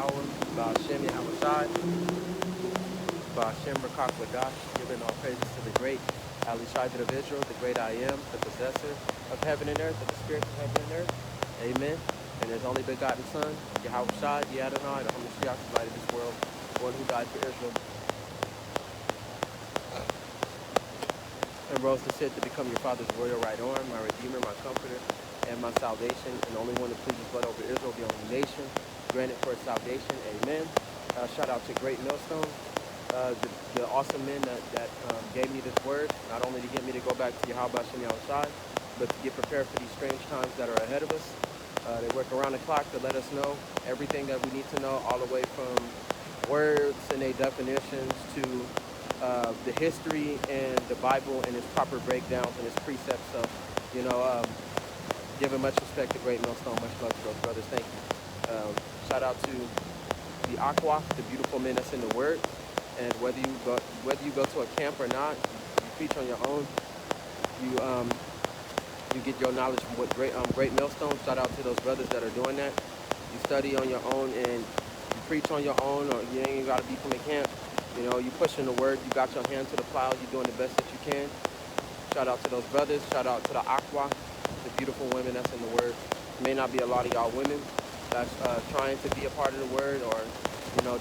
Yahweh, Ba'ashem Yahawashi, Ba'ashem Rakak Wadash, giving all praises to the great Ali Shaitan of Israel, the great I am, the possessor of heaven and earth, of the spirits of heaven and earth. Amen. And his only begotten Son, Yahawashi, the Adonai, the Hamashiach, the light of this world, one who died for Israel, and rose to sit to become your father's royal right arm, my redeemer, my comforter, and my salvation, and the only one who pleases blood over Israel, the only nation, granted for its salvation. Amen. Shout out to Great Millstone, the awesome men that gave me this word, not only to get me to go back to Yahweh Shem Yahushai, but to get prepared for these strange times that are ahead of us. They work around the clock to let us know everything that we need to know, all the way from words and their definitions to the history and the Bible and its proper breakdowns and its precepts. So, giving much respect to Great Millstone, much love to those brothers. Thank you. Shout out to the Aqua, the beautiful men that's in the Word. And whether you go to a camp or not, you preach on your own. You get your knowledge from what Great Millstone. Shout out to those brothers that are doing that. You study on your own and you preach on your own, or you ain't got to be from a camp. You pushing the word. You got your hand to the plow. You're doing the best that you can. Shout out to those brothers. Shout out to the Aqua, the beautiful women that's in the word. May not be a lot of y'all women that's trying to be a part of the word, or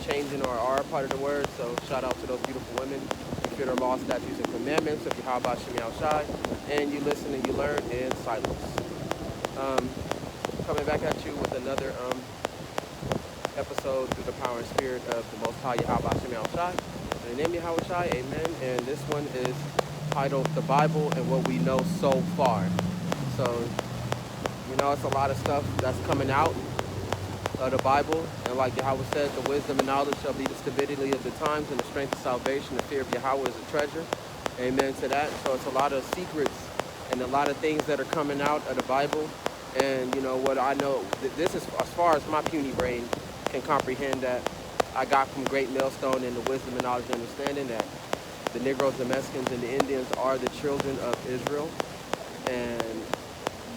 changing or are a part of the word. So shout out to those beautiful women. You fear their laws, statutes, and commandments of Yahweh Shem Yahushai, and you listen and you learn in silence. Coming back at you with another episode through the power and spirit of the Most High Yahweh Shem Yahushai. In the name of Yahushai, amen. And this one is titled The Bible and What We Know So Far. So, it's a lot of stuff that's coming out of the Bible. And like Yahweh said, the wisdom and knowledge shall be the stability of the times, and the strength of salvation. The fear of Yahweh is a treasure. Amen to that. So it's a lot of secrets and a lot of things that are coming out of the Bible. And what I know, this is as far as my puny brain can comprehend, that I got from Great Millstone and the wisdom and knowledge and understanding that the Negroes, the Mexicans, and the Indians are the children of Israel, and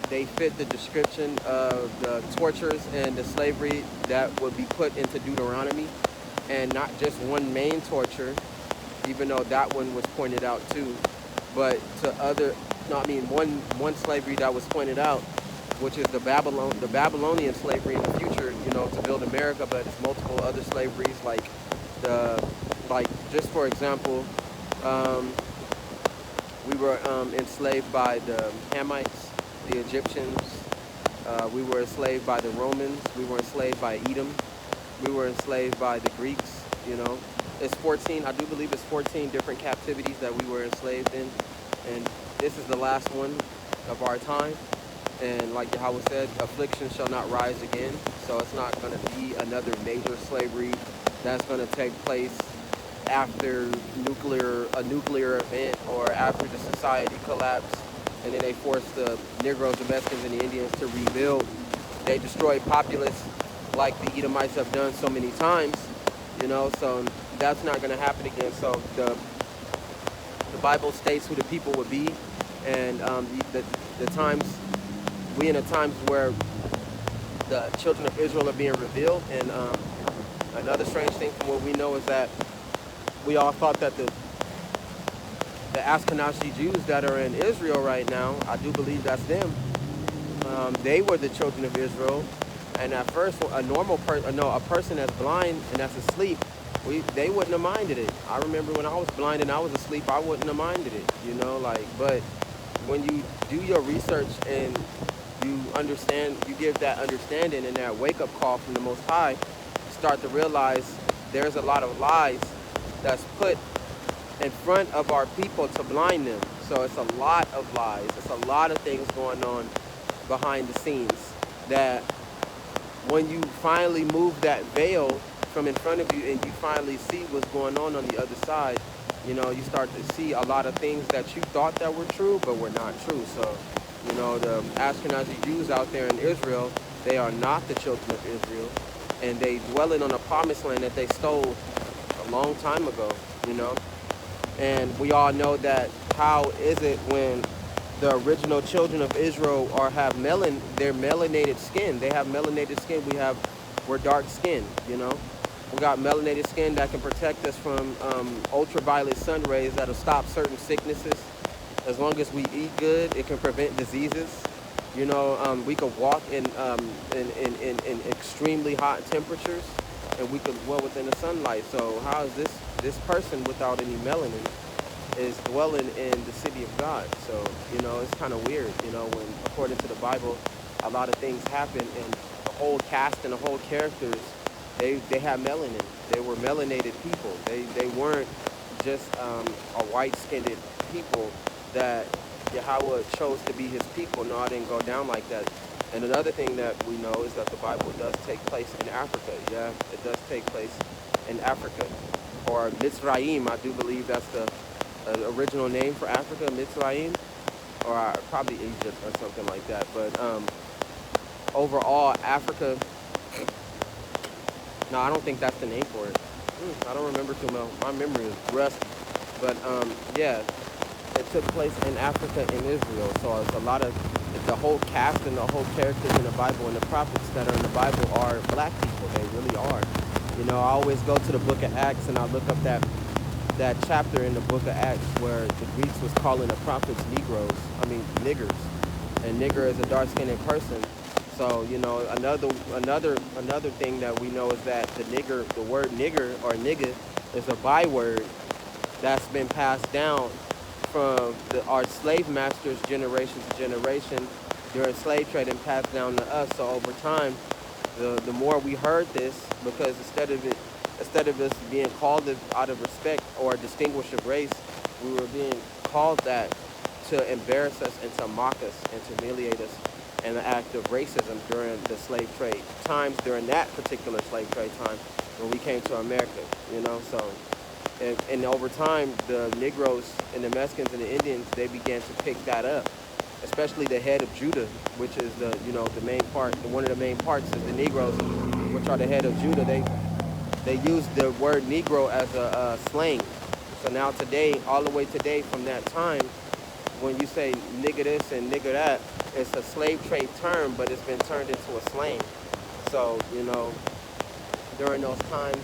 they fit the description of the tortures and the slavery that would be put into Deuteronomy, and not just one main torture, even though that one was pointed out too, but to one slavery that was pointed out, which is the Babylonian slavery in the future, to build America. But it's multiple other slaveries, just for example, we were enslaved by the Hamites, the Egyptians. We were enslaved by the Romans. We were enslaved by Edom. We were enslaved by the Greeks. It's 14. I do believe it's 14 different captivities that we were enslaved in, and this is the last one of our time. And like Yahweh said, affliction shall not rise again. So it's not going to be another major slavery that's going to take place after a nuclear event, or after the society collapse, and then they force the Negroes, the Mexicans, and the Indians to rebuild. They destroy populace like the Edomites have done so many times, so that's not going to happen again. So the Bible states who the people would be, and the times, we in the times where the children of Israel are being revealed. And another strange thing from what we know is that we all thought that the Ashkenazi Jews that are in Israel right now, I do believe that's them. They were the children of Israel, and at first, a person that's blind and that's asleep, they wouldn't have minded it. I remember when I was blind and I was asleep, I wouldn't have minded it, But when you do your research and you understand, you give that understanding and that wake-up call from the Most High, you start to realize there's a lot of lies that's put in front of our people to blind them. So it's a lot of lies. It's a lot of things going on behind the scenes, that when you finally move that veil from in front of you and you finally see what's going on the other side, you start to see a lot of things that you thought that were true but were not true. So, the Ashkenazi Jews out there in Israel, they are not the children of Israel, and they dwelling on a promised land that they stole a long time ago, And we all know that, how is it when the original children of Israel have they're melanated skin. They have melanated skin. We have we're dark skinned, you know. We got melanated skin that can protect us from ultraviolet sun rays that'll stop certain sicknesses. As long as we eat good, it can prevent diseases. You know, we could walk in extremely hot temperatures, and we could dwell within the sunlight. So how is this person without any melanin is dwelling in the city of God? So you know, it's kind of weird. You know, when according to the Bible, a lot of things happen, and the whole cast and the whole characters, they have melanin. They were melanated people. They weren't just a white-skinned people that Yahweh chose to be his people. No, I didn't go down like that. And another thing that we know is that the Bible does take place in Africa. Yeah, it does take place in Africa. Or Mitzrayim, I do believe that's the original name for Africa, Mitzrayim. Or probably Egypt or something like that. But overall, Africa, no, I don't think that's the name for it. I don't remember too well. My memory is rusty. But yeah, it took place in Africa and Israel. So it's a lot of the whole cast and the whole characters in the Bible and the prophets that are in the Bible are black people. They really are. You know, I always go to the book of Acts and I look up that chapter in the book of Acts where the Greeks was calling the prophets niggers. And nigger is a dark-skinned person. So, you know, another thing that we know is that the word nigger or nigga is a byword that's been passed down from our slave masters generation to generation during slave trade and passed down to us. So over time, the more we heard this, because instead of us being called it out of respect or distinguish of race, we were being called that to embarrass us and to mock us and to humiliate us in the act of racism during the slave trade times, during that particular slave trade time when we came to America, you know. So and over time, the Negroes and the Mexicans and the Indians, they began to pick that up, especially the head of Judah, which is the main part. One of the main parts is the Negroes, which are the head of Judah. They use the word Negro as a slang. So now today, all the way today from that time, when you say nigger this and nigger that, it's a slave trade term, but it's been turned into a slang. So, you know, during those times,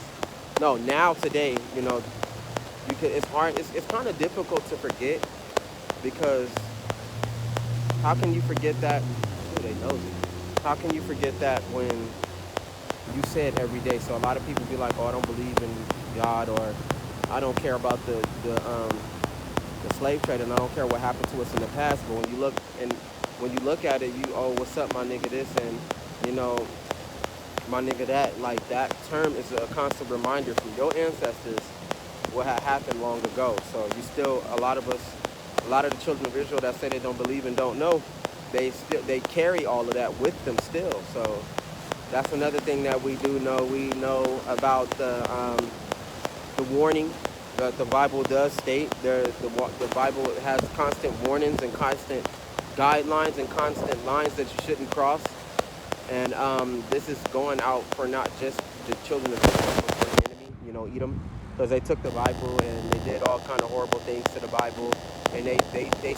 now today, you know, it's hard, it's kind of difficult to forget, because how can you forget that? Ooh, they knows it. How can you forget that when you say it every day? So a lot of people be like, oh, I don't believe in God, or I don't care about the slave trade, and I don't care what happened to us in the past. But when you look at it, what's up, my nigga this, and you know, my nigga that, like that term is a constant reminder from your ancestors what had happened long ago. So you still, a lot of the children of Israel that say they don't believe and don't know, they carry all of that with them still. So that's another thing that we do know. We know about the warning that the Bible does state. The Bible has constant warnings and constant guidelines and constant lines that you shouldn't cross. And this is going out for not just the children of Israel, but for the enemy, you know, Edom, because they took the Bible and they did all kind of horrible things to the Bible, and they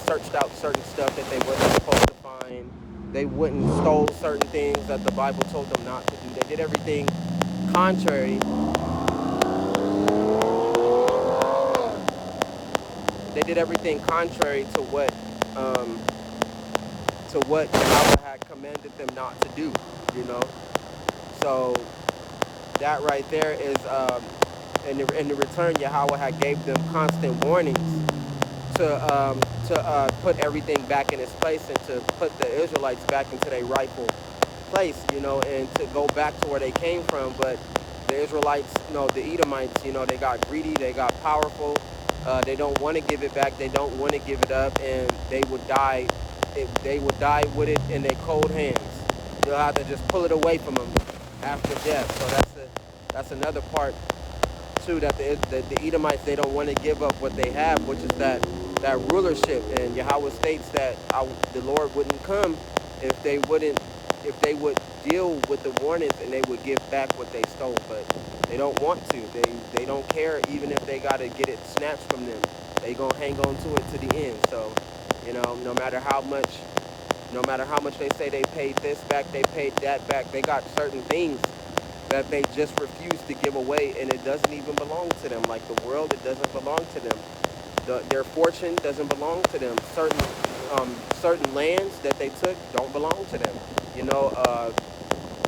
searched out certain stuff that they wasn't supposed to find. They wouldn't stole certain things that the Bible told them not to do. They did everything contrary. They did everything contrary to what Yahweh had commanded them not to do, you know. So that right there is, in the return, Yahweh had gave them constant warnings to put everything back in its place and to put the Israelites back into their rightful place, you know, and to go back to where they came from. But the Israelites, the Edomites, they got greedy, they got powerful. They don't want to give it back. They don't want to give it up, and they would die. They would die with it in their cold hands. You'll have to just pull it away from them after death. So that's another part too, that the Edomites, they don't want to give up what they have, which is that rulership. And Yahweh states that the Lord wouldn't come if they would deal with the warnings and they would give back what they stole. But they don't want to. They don't care, even if they got to get it snatched from them. They gonna hang on to it to the end. So, no matter how much they say they paid this back, they paid that back, they got certain things that they just refuse to give away, and it doesn't even belong to them. Like the world, it doesn't belong to them. Their fortune doesn't belong to them. Certain lands that they took don't belong to them. You know,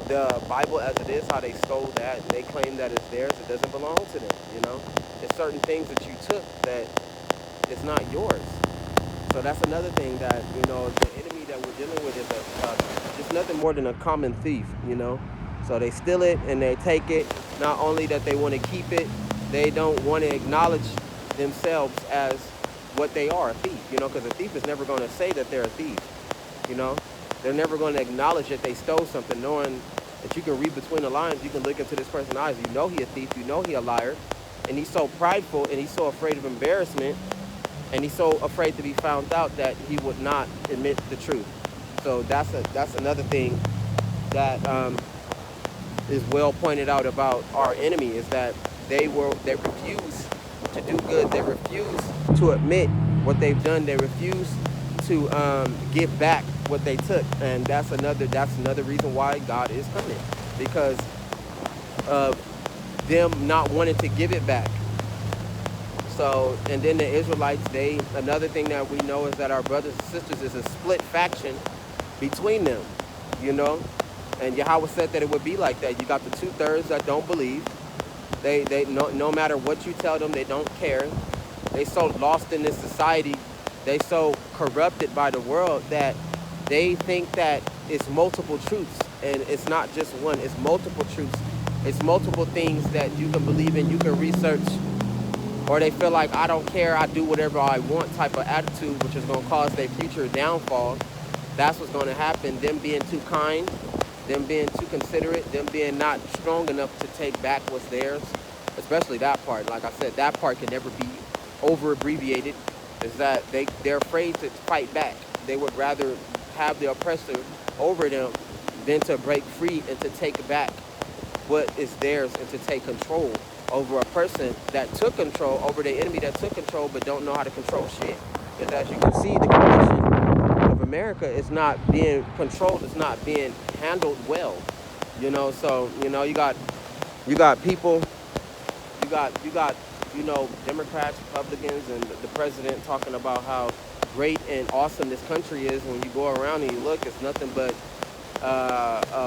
the Bible as it is, how they stole that, and they claim that it's theirs. It doesn't belong to them. You know, it's certain things that you took that it's not yours. So that's another thing that, you know, the enemy that we're dealing with is just nothing more than a common thief, you know. So they steal it and they take it. Not only that they want to keep it, they don't want to acknowledge themselves as what they are, a thief, you know, because a thief is never going to say that they're a thief, you know. They're never going to acknowledge that they stole something, knowing that you can read between the lines. You can look into this person's eyes. You know he a thief. You know he a liar. And he's so prideful and he's so afraid of embarrassment, and he's so afraid to be found out that he would not admit the truth. So that's another thing that is well pointed out about our enemy, is that they refuse to do good. They refuse to admit what they've done. They refuse to give back what they took, and that's another reason why God is coming, because of them not wanting to give it back. So, and then the Israelites, another thing that we know is that our brothers and sisters is a split faction between them, you know. And Yahweh said that it would be like that. You got the 2/3 that don't believe. They no matter what you tell them, they don't care. They so lost in this society, they so corrupted by the world that they think that it's multiple truths, and it's not just one. It's multiple truths. It's multiple things that you can believe in, you can research. Or they feel like, I don't care, I do whatever I want type of attitude, which is going to cause their future downfall. That's what's going to happen. Them being too kind, them being too considerate, them being not strong enough to take back what's theirs, especially that part. Like I said, that part can never be over abbreviated, is that they're afraid to fight back. They would rather have the oppressor over them than to break free and to take back what is theirs and to take control over a person that took control, over the enemy that took control but don't know how to control shit. Because as you can see, the condition of America is not being controlled, it's not being handled well. You know, so, you know, you got people, you got, you know, Democrats, Republicans, and the president talking about how great and awesome this country is. When you go around and you look, it's nothing but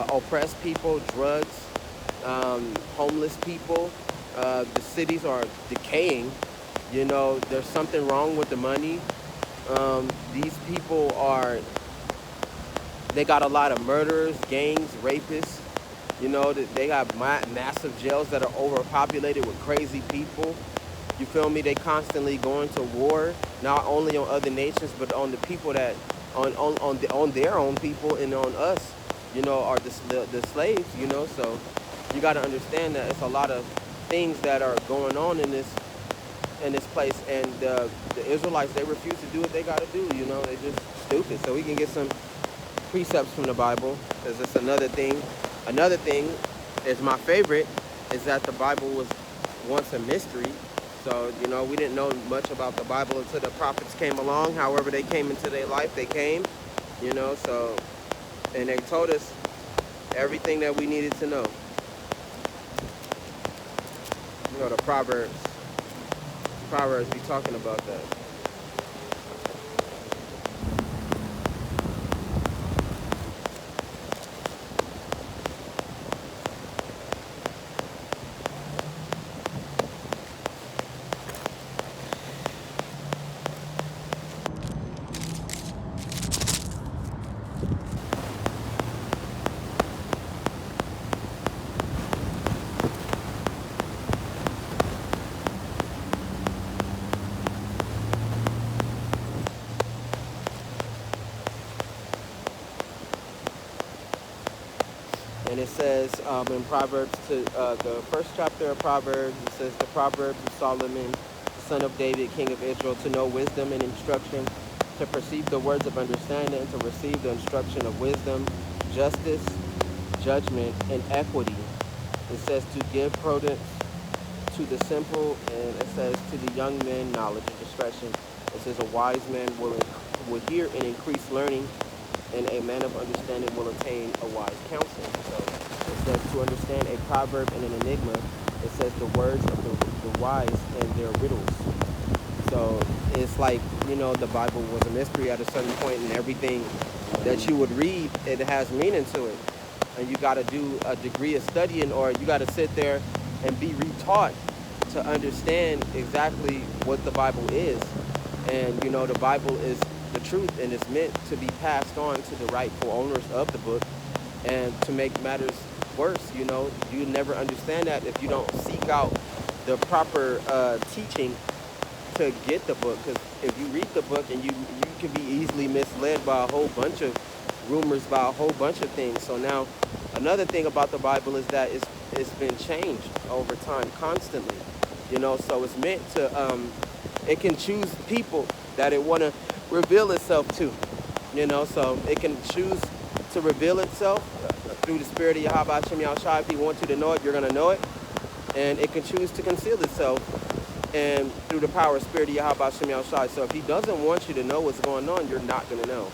oppressed people, drugs, homeless people. The cities are decaying. You know, there's something wrong with the money. These people they got a lot of murderers, gangs, rapists. You know, they got massive jails that are overpopulated with crazy people. You feel me? They constantly going to war, not only on other nations, but on the people that, on their own people and on us, you know, are the slaves, you know. So you got to understand that it's a lot of things that are going on in this place, and the Israelites, they refuse to do what they got to do. You know, they just stupid. So we can get some precepts from the Bible, because it's another thing. Another thing is, my favorite, is that the Bible was once a mystery. So, you know, we didn't know much about the Bible until the prophets came along. However they came into their life, they came, you know. So, and they told us everything that we needed to know. You know, the Proverbs be talking about that. And it says in Proverbs, the first chapter of Proverbs, it says, the Proverbs of Solomon, son of David, king of Israel, to know wisdom and instruction, to perceive the words of understanding, and to receive the instruction of wisdom, justice, judgment, and equity. It says to give prudence to the simple, and it says to the young men knowledge and discretion. It says a wise man will hear and increase learning, and a man of understanding will attain a wise counsel. So says to understand a proverb and an enigma. It says the words of the wise and their riddles. So it's like, the Bible was a mystery at a certain point, and everything that you would read, it has meaning to it. And you got to do a degree of studying, or you got to sit there and be retaught to understand exactly what the Bible is. And, the Bible is the truth, and it's meant to be passed on to the rightful owners of the book. And to make matters worse, you never understand that if you don't seek out the proper teaching to get the book. Because if you read the book, and you can be easily misled by a whole bunch of rumors, by a whole bunch of things. So now, another thing about the Bible is that it's been changed over time constantly. So it's meant to, it can choose people that it want to reveal itself to. So it can choose to reveal itself through the spirit of Yahweh Hashem Yahushua. If he wants you to know it, you're going to know it. And it can choose to conceal itself and through the power of spirit of Yahweh Hashem Yahushua. So if he doesn't want you to know what's going on, you're not going to know.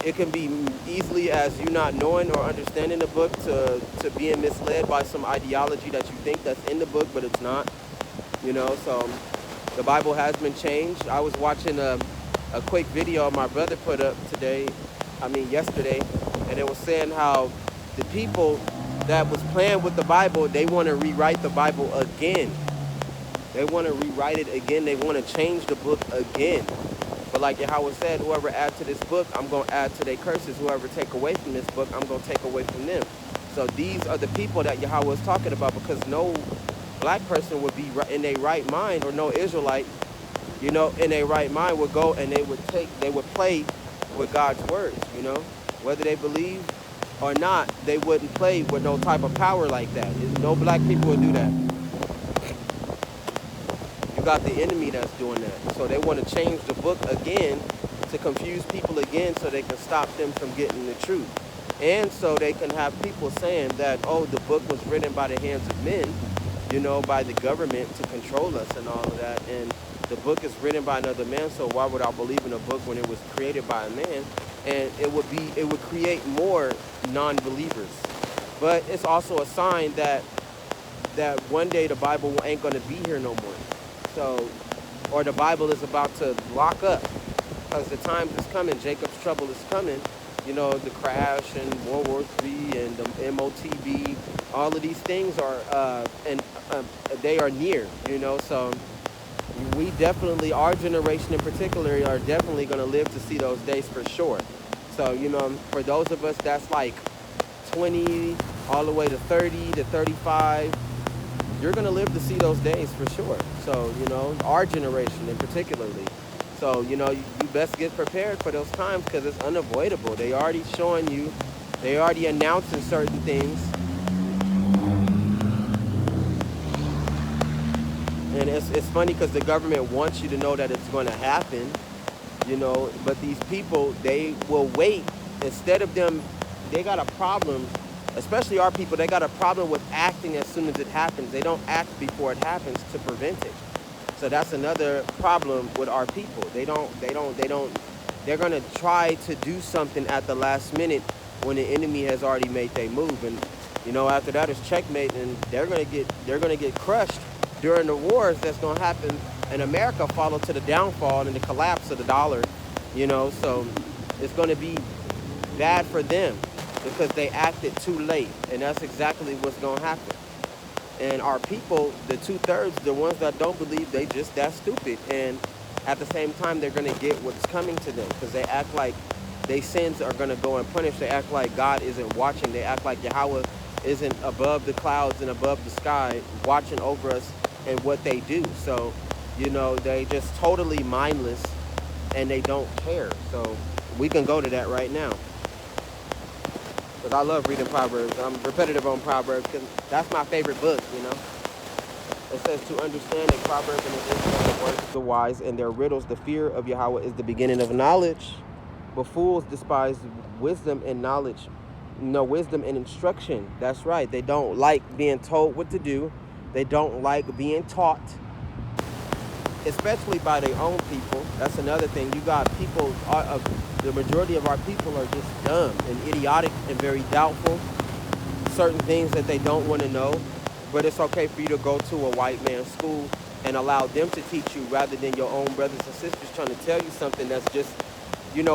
It can be easily as you not knowing or understanding the book to being misled by some ideology that you think that's in the book, but it's not. So the Bible has been changed. I was watching a quick video my brother put up yesterday, and it was saying how the people that was playing with the Bible, they want to rewrite the Bible again. They want to rewrite it again. They want to change the book again. But like Yahweh said, whoever adds to this book, I'm going to add to their curses. Whoever take away from this book, I'm going to take away from them. So these are the people that Yahweh is talking about, because no black person would be in their right mind, or no Israelite, in their right mind would go and they would play with God's words, Whether they believe or not, they wouldn't play with no type of power like that. No black people would do that. You got the enemy that's doing that. So they want to change the book again to confuse people again, so they can stop them from getting the truth. And so they can have people saying that, the book was written by the hands of men, by the government to control us and all of that. And the book is written by another man, so why would I believe in a book when it was created by a man? And it would create more non-believers. But it's also a sign that one day the Bible ain't going to be here no more. So, or the Bible is about to lock up, because the time is coming. Jacob's trouble is coming. The crash and World War III and the MOTB, all of these things are, they are near, so we definitely, our generation in particular, are definitely going to live to see those days for sure. So, for those of us that's like 20 all the way to 30 to 35, you're going to live to see those days for sure. So, our generation in particularly. So, you best get prepared for those times, because it's unavoidable. They already showing you, they already announcing certain things. And it's funny, because the government wants you to know that it's going to happen, but these people, they will wait. Instead of them, they got a problem, especially our people, they got a problem with acting as soon as it happens. They don't act before it happens to prevent it. So that's another problem with our people. They're going to try to do something at the last minute when the enemy has already made their move. And, after that is checkmate, and they're going to get crushed during the wars that's going to happen in America, follow to the downfall and the collapse of the dollar, so it's going to be bad for them because they acted too late. And that's exactly what's going to happen. And our people, the 2/3, the ones that don't believe, they just that stupid. And at the same time, they're going to get what's coming to them, because they act like their sins are going to go unpunished. They act like God isn't watching. They act like Yahweh isn't above the clouds and above the sky watching over us and what they do. So, they just totally mindless, and they don't care. So we can go to that right now. Because I love reading Proverbs. I'm repetitive on Proverbs because that's my favorite book, It says to understand a proverb and the words of the wise and their riddles. The fear of Yahweh is the beginning of knowledge. But fools despise wisdom and knowledge. Wisdom and instruction. That's right. They don't like being told what to do. They don't like being taught, especially by their own people. That's another thing. You got people, the majority of our people are just dumb and idiotic and very doubtful. certain things that they don't want to know, but it's okay for you to go to a white man's school and allow them to teach you rather than your own brothers and sisters trying to tell you something that's just,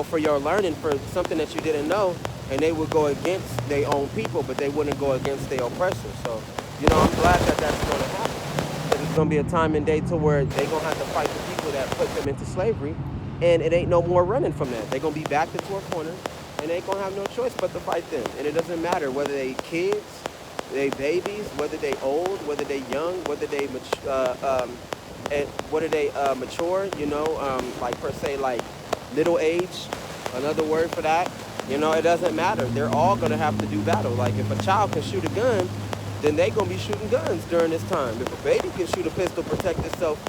for your learning, for something that you didn't know, and they would go against their own people, but they wouldn't go against their oppressors. So, I'm glad that that's going to happen. Because it's going to be a time and day to where they're going to have to fight the people that put them into slavery, and it ain't no more running from that. They're going to be backed into a corner, and they ain't going to have no choice but to fight them. And it doesn't matter whether they kids, they babies, whether they old, whether they young, whether they mature, like per se, like middle age, another word for that. It doesn't matter. They're all going to have to do battle. Like if a child can shoot a gun, then they're going to be shooting guns during this time. If a baby can shoot a pistol, protect itself,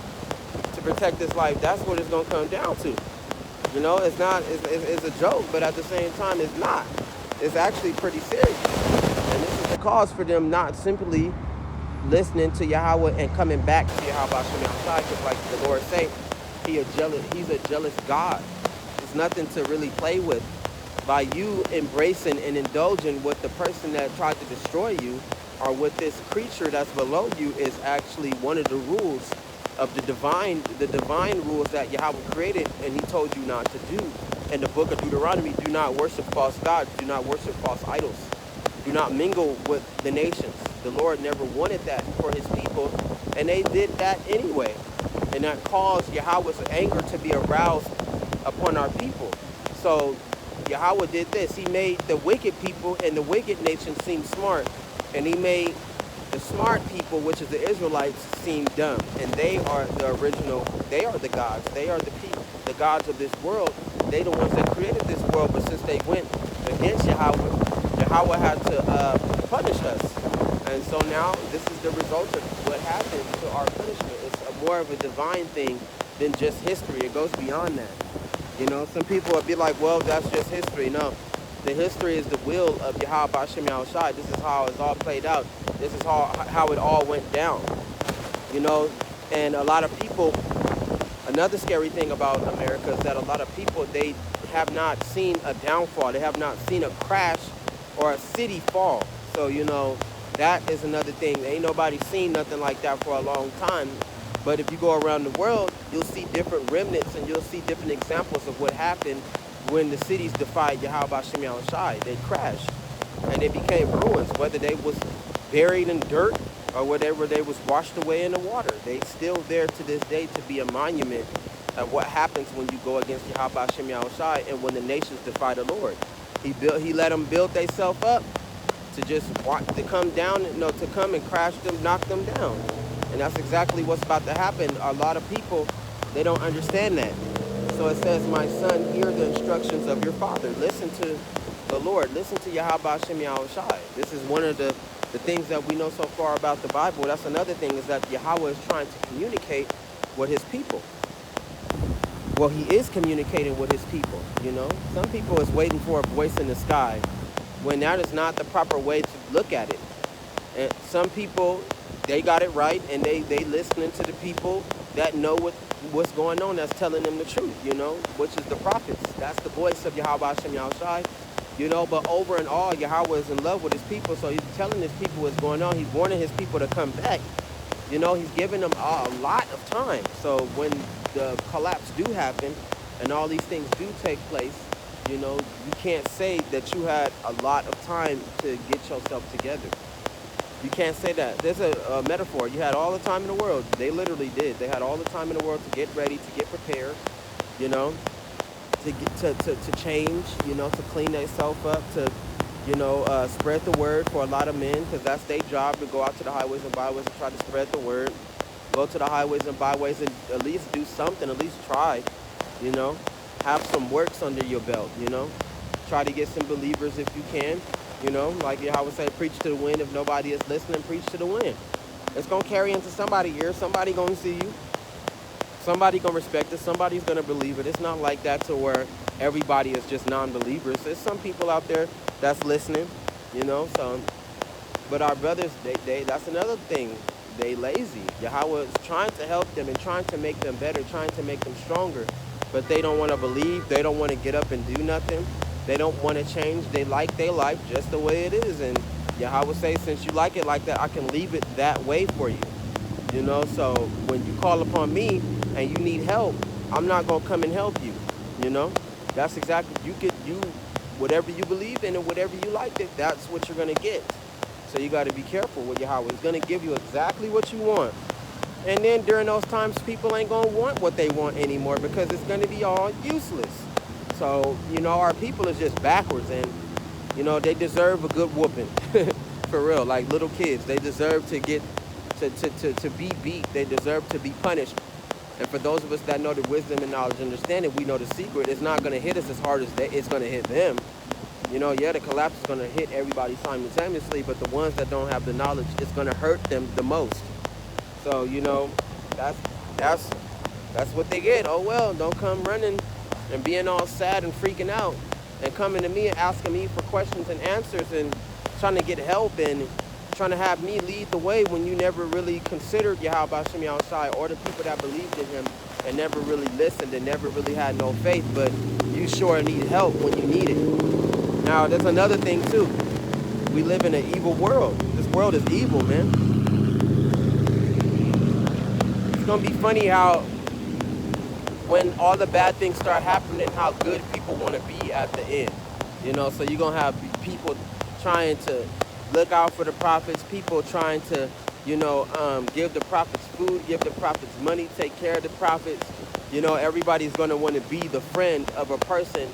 to protect its life, that's what it's going to come down to. It's not, it's a joke, but at the same time, it's not. It's actually pretty serious. And this is the cause for them not simply listening to Yahweh and coming back to Yahweh Shem Yahushai, because like the Lord say, he's a jealous God. It's nothing to really play with. By you embracing and indulging with the person that tried to destroy you, or with this creature that's below you, is actually one of the rules of the divine rules that Yahweh created, and he told you not to do. In the book of Deuteronomy, do not worship false gods, do not worship false idols, do not mingle with the nations. The Lord never wanted that for his people, and they did that anyway. And that caused Yahweh's anger to be aroused upon our people. So Yahweh did this. He made the wicked people and the wicked nation seem smart, and he made the smart people, which is the Israelites, seem dumb. And they are the original, they are the gods. They are the people, the gods of this world. They the ones that created this world, but since they went against Yahweh, Yahweh had to punish us. And so now this is the result of what happened to our punishment. It's more of a divine thing than just history. It goes beyond that. Some people would be like, well, that's just history. No, the history is the will of Yahweh Hashem Yahushai. This is how it's all played out. This is how it all went down. And a lot of people, another scary thing about America is that a lot of people, they have not seen a downfall. They have not seen a crash or a city fall. So, that is another thing. Ain't nobody seen nothing like that for a long time. But if you go around the world, you'll see different remnants and you'll see different examples of what happened when the cities defied Yahweh Shem Yahushai. They crashed and they became ruins, whether they was buried in dirt or whatever, they was washed away in the water. They still there to this day to be a monument of what happens when you go against Yahweh Shem Yahushai and when the nations defy the Lord. He let them build themselves up to just want to come down, to come and crash them, knock them down. And that's exactly what's about to happen. A lot of people, they don't understand that. So it says, my son, hear the instructions of your father. Listen to the Lord. Listen to Yahweh Shem Yahushai. This is one of the things that we know so far about the Bible. That's another thing, is that Yahweh is trying to communicate with his people. Well, he is communicating with his people, Some people is waiting for a voice in the sky, when that is not the proper way to look at it. And some people, they got it right, and they listening to the people that know what's going on, that's telling them the truth, which is the prophets. That's the voice of Yahweh Shem Yahushai, but over and all, Yahweh is in love with his people, so he's telling his people what's going on. He's warning his people to come back. He's giving them a lot of time. So when the collapse do happen and all these things do take place, you can't say that you had a lot of time to get yourself together. You can't say that. There's a metaphor. You had all the time in the world. They literally did. They had all the time in the world to get ready, to get prepared, to change, to clean themselves up, to, spread the word for a lot of men, because that's their job, to go out to the highways and byways and try to spread the word. Go to the highways and byways and at least do something, at least try, have some works under your belt, Try to get some believers if you can. Like Yahweh say, preach to the wind. If nobody is listening, preach to the wind. It's going to carry into somebody's ear. Somebody going to see you. Somebody going to respect it. Somebody's going to believe it. It's not like that to where everybody is just non-believers. There's some people out there that's listening, So, but our brothers, they that's another thing. They lazy. Yahweh is trying to help them and trying to make them better, trying to make them stronger. But they don't want to believe. They don't want to get up and do nothing. They don't want to change. They like their life just the way it is. And Yahweh say, since you like it like that, I can leave it that way for you. You know, so when you call upon me and you need help, I'm not gonna come and help you. You know, that's exactly, whatever you believe in and whatever you like, that's what you're gonna get. So you got to be careful with Yahweh. He's gonna give you exactly what you want. And then during those times, people ain't gonna want what they want anymore because it's gonna be all useless. So, you know, our people is just backwards, and, you know, they deserve a good whooping. For real, like little kids, they deserve to get, to be beat. They deserve to be punished. And for those of us that know the wisdom and knowledge and understanding, we know the secret. It's not gonna hit us as hard as it's gonna hit them. You know, yeah, the collapse is gonna hit everybody simultaneously, but the ones that don't have the knowledge, it's gonna hurt them the most. So, you know, that's what they get. Oh well, don't come running and being all sad and freaking out and coming to me and asking me for questions and answers and trying to get help and trying to have me lead the way when you never really considered Yahweh Hashem Yahushai or the people that believed in him and never really listened and never really had no faith, but you sure need help when you need it. Now, there's another thing too. We live in an evil world. This world is evil, man. It's gonna be funny how when all the bad things start happening, how good people want to be at the end. You know, so you're gonna have people trying to look out for the prophets, people trying to, you know, give the prophets food, give the prophets money, take care of the prophets. You know, everybody's gonna want to be the friend of a person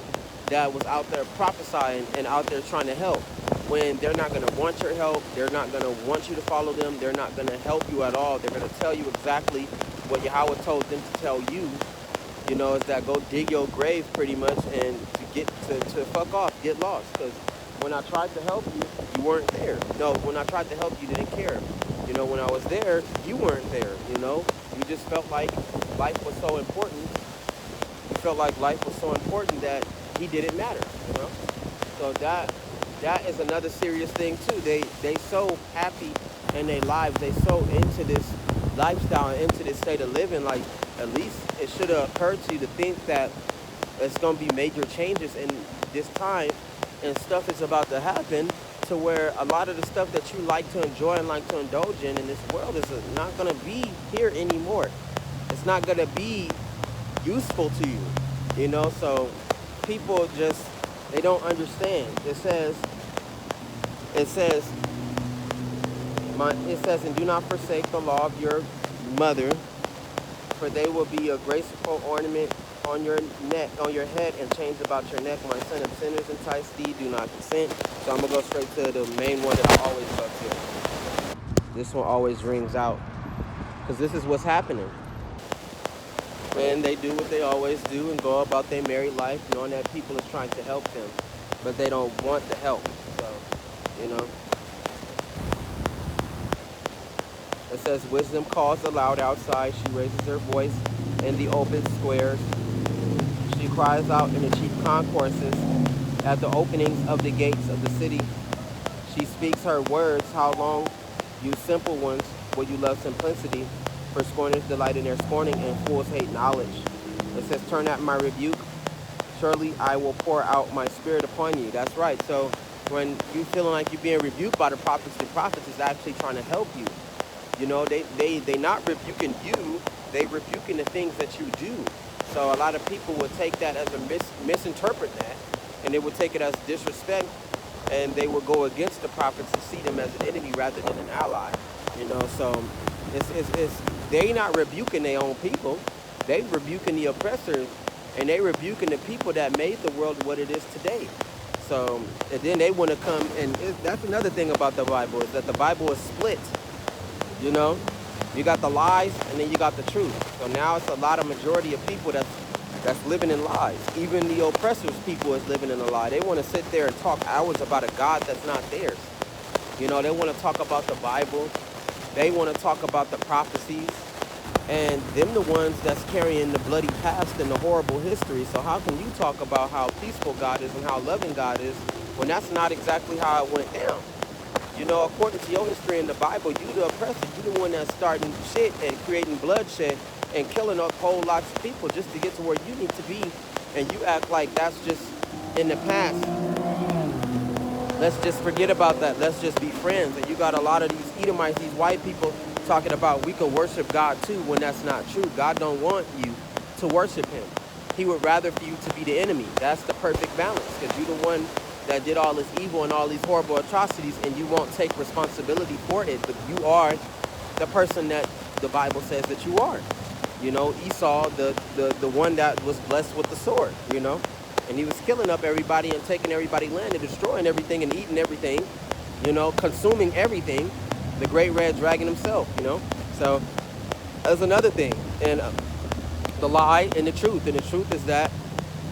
that was out there prophesying and out there trying to help, when they're not going to want your help. They're not going to want you to follow them. They're not going to help you at all. They're going to tell you exactly what Yahweh told them to tell you. You know, is that go dig your grave pretty much and to get to fuck off, get lost. Because when I tried to help you, you weren't there. No, when I tried to help you, you didn't care. You know, when I was there, you weren't there. You know, you just felt like life was so important. You felt like life was so important that he didn't matter, you know? So that is another serious thing too. They so happy in their lives, they so into this lifestyle and into this state of living, like at least it should have occurred to you to think that it's gonna be major changes in this time and stuff is about to happen to where a lot of the stuff that you like to enjoy and like to indulge in this world is not gonna be here anymore. It's not gonna be useful to you, you know? So people just, they don't understand. It says, and do not forsake the law of your mother, for they will be a graceful ornament on your neck, on your head, and chains about your neck. My son, if sinners entice thee, do not consent. So I'm gonna go straight to the main one that I always love here. This one always rings out, because this is what's happening. And they do what they always do and go about their married life knowing that people are trying to help them, but they don't want the help. So, you know. It says, wisdom calls aloud outside. She raises her voice in the open squares. She cries out in the chief concourses at the openings of the gates of the city. She speaks her words. How long, you simple ones, will you love simplicity? For scorners delight in their scorning, and fools hate knowledge. It says, turn at my rebuke. Surely I will pour out my spirit upon you. That's right. So when you feeling like you're being rebuked by the prophets is actually trying to help you. You know, they not rebuking you. They rebuking the things that you do. So a lot of people would take that as a misinterpret that, and they would take it as disrespect, and they would go against the prophets and see them as an enemy rather than an ally. You know, so it's they not rebuking their own people. They rebuking the oppressors, and they rebuking the people that made the world what it is today. So, and then they want to come, and that's another thing about the Bible, is that the Bible is split. You know, you got the lies, and then you got the truth. So now it's a lot of majority of people that's living in lies. Even the oppressors' people is living in a lie. They want to sit there and talk hours about a God that's not theirs. You know, they want to talk about the Bible. They want to talk about the prophecies. And them the ones that's carrying the bloody past and the horrible history. So how can you talk about how peaceful God is and how loving God is when that's not exactly how it went down? You know, according to your history in the Bible, you the oppressor. You the one that's starting shit and creating bloodshed and killing up whole lots of people just to get to where you need to be. And you act like that's just in the past. Let's just forget about that. Let's just be friends. And you got a lot of these Edomites, these white people talking about we could worship God too when that's not true. God don't want you to worship him. He would rather for you to be the enemy. That's the perfect balance, because you're the one that did all this evil and all these horrible atrocities, and you won't take responsibility for it, but you are the person that the Bible says that you are. You know, Esau, the one that was blessed with the sword, you know, and he was killing up everybody and taking everybody's land and destroying everything and eating everything, you know, consuming everything, the great red dragon himself, you know. So that's another thing. And the lie and the truth. And the truth is that,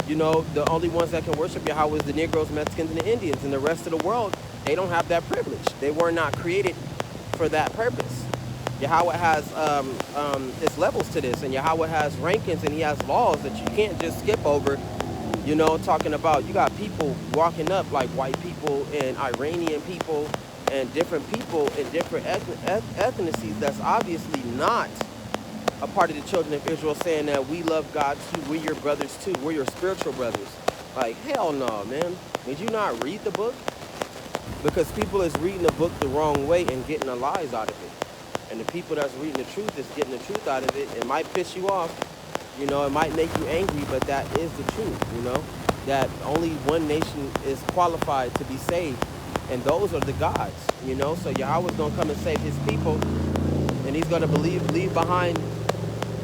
you know, the only ones that can worship Yahweh is the Negroes, Mexicans, and the Indians. And the rest of the world, they don't have that privilege. They were not created for that purpose. Yahweh has its levels to this, and Yahweh has rankings, and he has laws that you can't just skip over. You know, talking about, you got people walking up like white people and Iranian people and different people in different ethnicities that's obviously not a part of the children of Israel, saying that we love God too, we're your brothers too, we're your spiritual brothers. Like, hell no, man. Did you not read the book? Because people is reading the book the wrong way and getting the lies out of it. And the people that's reading the truth is getting the truth out of it. It might piss you off, you know, it might make you angry, but that is the truth, you know, that only one nation is qualified to be saved, and those are the gods, you know. So Yahweh's going to come and save his people, and he's going to leave behind,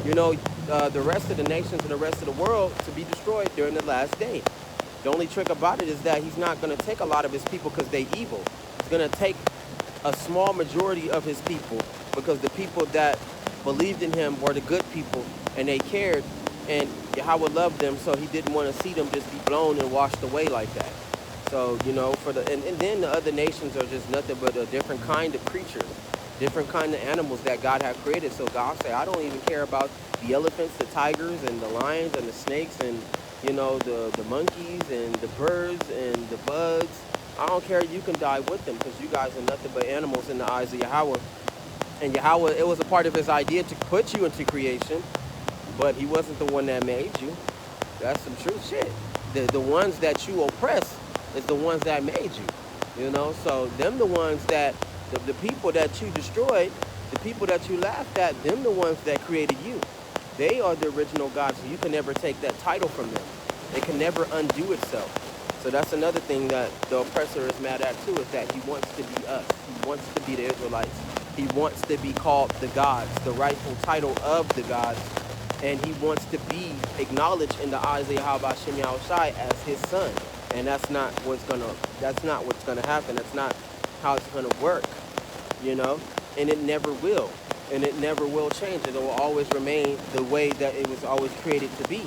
you know, the rest of the nations and the rest of the world to be destroyed during the last day. The only trick about it is that he's not going to take a lot of his people because they evil. He's going to take a small majority of his people, because the people that believed in him were the good people, and they cared, and Yahweh loved them, so he didn't want to see them just be blown and washed away like that. So, you know, and then the other nations are just nothing but a different kind of creatures, different kind of animals that God had created. So God said, I don't even care about the elephants, the tigers, and the lions, and the snakes, and, you know, the monkeys, and the birds, and the bugs. I don't care. You can die with them, because you guys are nothing but animals in the eyes of Yahweh. And Yahweh, it was a part of his idea to put you into creation, but he wasn't the one that made you. That's some true shit. The ones that you oppress is the ones that made you, you know. So them the ones that, the people that you destroyed, the people that you laughed at, them the ones that created you. They are the original gods, so you can never take that title from them. It can never undo itself. So that's another thing that the oppressor is mad at too, is that he wants to be us. He wants to be the Israelites. He wants to be called the gods, the rightful title of the gods. And he wants to be acknowledged in the eyes of Yahweh Hashem Yahushai as his son. And that's not what's gonna happen. That's not how it's gonna work, you know? And it never will. And it never will change. It will always remain the way that it was always created to be.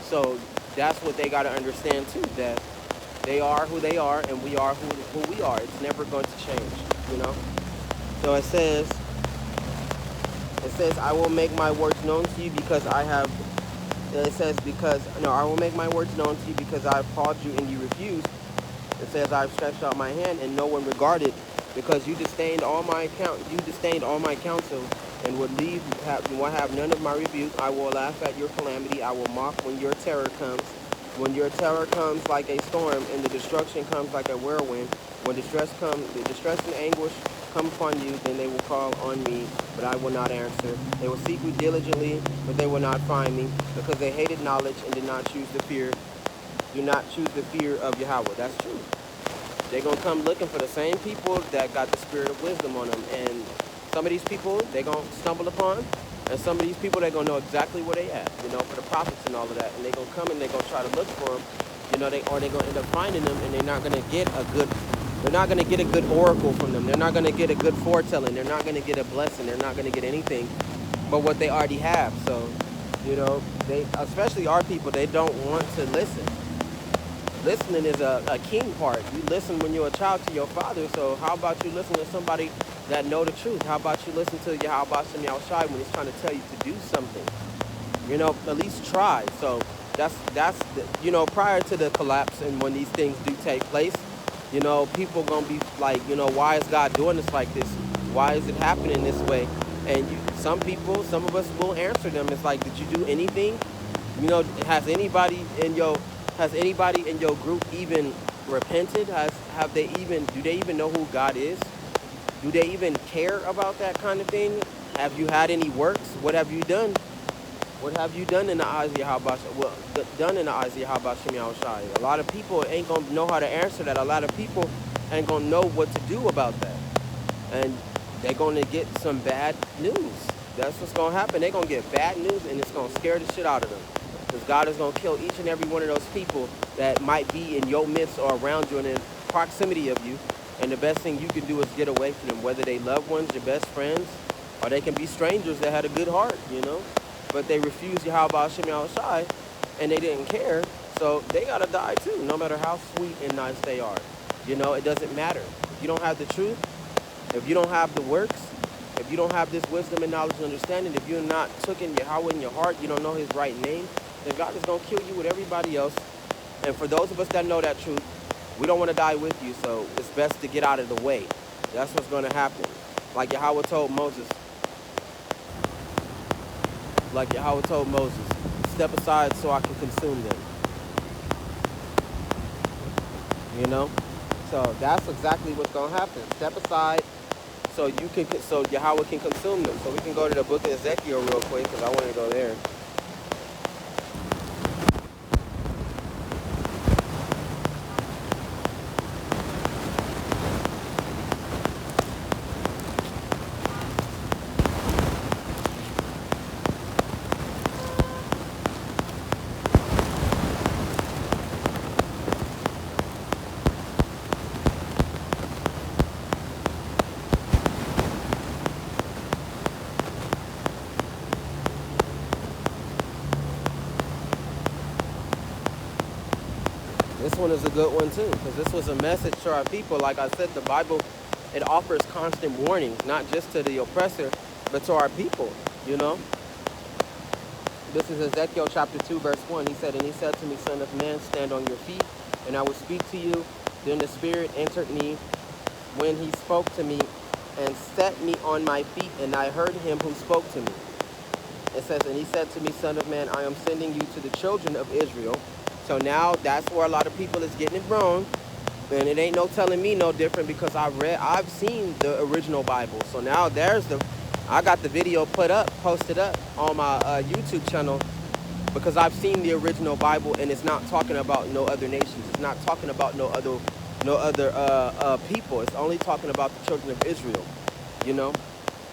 So that's what they gotta understand too, that they are who they are, and we are who we are. It's never going to change, you know? So it says, I will make my words known to you because I have, I will make my words known to you because I have called you and you refused. It says, I have stretched out my hand and no one regarded, because you disdained all my counsel and would have none of my rebuke. I will laugh at your calamity. I will mock when your terror comes. When your terror comes like a storm and the destruction comes like a whirlwind, when the distress and anguish come upon you, then they will call on me, but I will not answer. They will seek me diligently, but they will not find me, because they hated knowledge and did not choose the fear. Do not choose the fear of Yahweh. That's true. They're going to come looking for the same people that got the spirit of wisdom on them. And some of these people, they're going to stumble upon. And some of these people, they're going to know exactly where they at, you know, for the prophets and all of that. And they're going to come and they're going to try to look for them, you know, or they're going to end up finding them, and they're not going to get a good oracle from them. They're not going to get a good foretelling. They're not going to get a blessing. They're not going to get anything but what they already have. So, you know, especially our people, they don't want to listen. Listening is a king part. You listen when you're a child to your father, so how about you listen to somebody that know the truth? How about you listen to Yahweh Hashem Yahushai when he's trying to tell you to do something? You know, at least try. So that's you know, prior to the collapse and when these things do take place, you know, people gonna be like, you know, why is God doing this like this? Why is it happening this way? And some of us will answer them. It's like, did you do anything? You know, has anybody in your group even repented? do they even know who God is? Do they even care about that kind of thing? Have you had any works? What have you done? What have you done in the eyes of Yahweh? Well, done in the eyes of Yahweh Shem Yahushai? A lot of people ain't gonna know how to answer that. A lot of people ain't gonna know what to do about that, and they're gonna get some bad news. That's what's gonna happen. They're gonna get bad news, and it's gonna scare the shit out of them. Because God is gonna kill each and every one of those people that might be in your midst or around you and in proximity of you. And the best thing you can do is get away from them, whether they loved ones, your best friends, or they can be strangers that had a good heart, you know. But they refused Yahweh Shem Yahushai, and they didn't care, so they gotta die too, no matter how sweet and nice they are. You know, it doesn't matter. If you don't have the truth, if you don't have the works, if you don't have this wisdom and knowledge and understanding, if you're not taking Yahweh in your heart, you don't know his right name, then God is gonna kill you with everybody else. And for those of us that know that truth, we don't want to die with you, so it's best to get out of the way. That's what's gonna happen. Like Yahweh told Moses, step aside so I can consume them. You know? So that's exactly what's gonna happen. Step aside so Yahweh can consume them. So we can go to the book of Ezekiel real quick, because I want to go there. This one is a good one too, because this was a message to our people. Like I said, the Bible, it offers constant warnings, not just to the oppressor, but to our people, you know. This is Ezekiel chapter 2, verse 1. He said, and he said to me, son of man, stand on your feet, and I will speak to you. Then the Spirit entered me when he spoke to me and set me on my feet, and I heard him who spoke to me. It says, and he said to me, son of man, I am sending you to the children of Israel. So now that's where a lot of people is getting it wrong. And it ain't no telling me no different, because I've seen the original Bible. So now I got the video posted up on my YouTube channel, because I've seen the original Bible, and it's not talking about no other nations. It's not talking about no other people. It's only talking about the children of Israel. You know,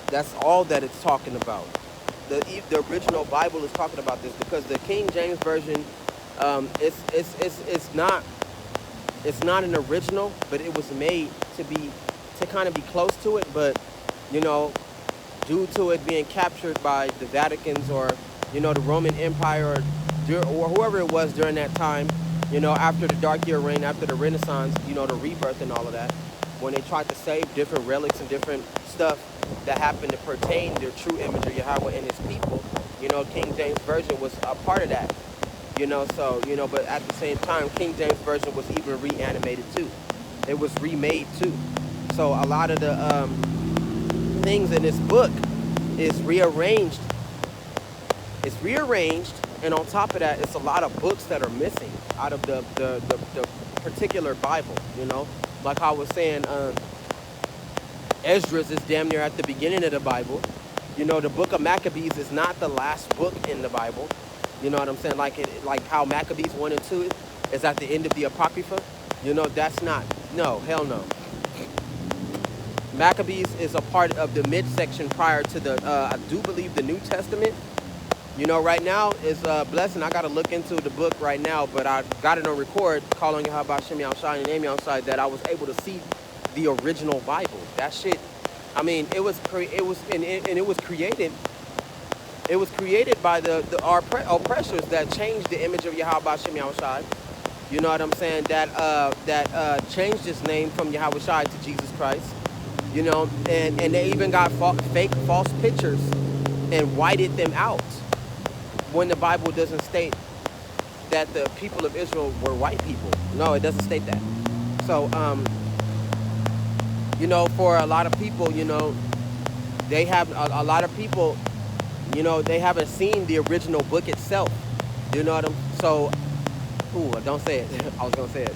that's all that it's talking about. The original Bible is talking about this, because the King James version, it's not an original, but it was made to kind of be close to it. But you know, due to it being captured by the Vaticans, or you know, the Roman Empire, or whoever it was during that time, you know, after the Dark Year reign, after the Renaissance, you know, the rebirth and all of that, when they tried to save different relics and different stuff that happened to pertain to the true image of Yahweh and his people, you know, King James Version was a part of that. You know, so, you know, but at the same time, King James Version was even reanimated too. It was remade too. So a lot of the things in this book is rearranged. It's rearranged, and on top of that, it's a lot of books that are missing out of the particular Bible, you know. Like I was saying, Esdras is damn near at the beginning of the Bible. You know, the book of Maccabees is not the last book in the Bible. You know what I'm saying? Like how Maccabees 1 and 2 is at the end of the Apocrypha. You know, that's not. No, hell no. Maccabees is a part of the midsection prior to the, I do believe, the New Testament. You know, right now is a blessing. I got to look into the book right now, but I got it on record, calling Yahweh Shem Yahushai and name Yahushai, that I was able to see the original Bible. That shit, I mean, it was created. It was created by our oppressors that changed the image of Yahweh Shem Yahushai. You know what I'm saying? That changed his name from Yahweh Shai to Jesus Christ. You know, and they even got fake false pictures and whited them out, when the Bible doesn't state that the people of Israel were white people. No, it doesn't state that. So, you know, for a lot of people, you know, they have a lot of people, you know, they haven't seen the original book itself. You know what I'm, so, ooh, don't say it. I was gonna say it.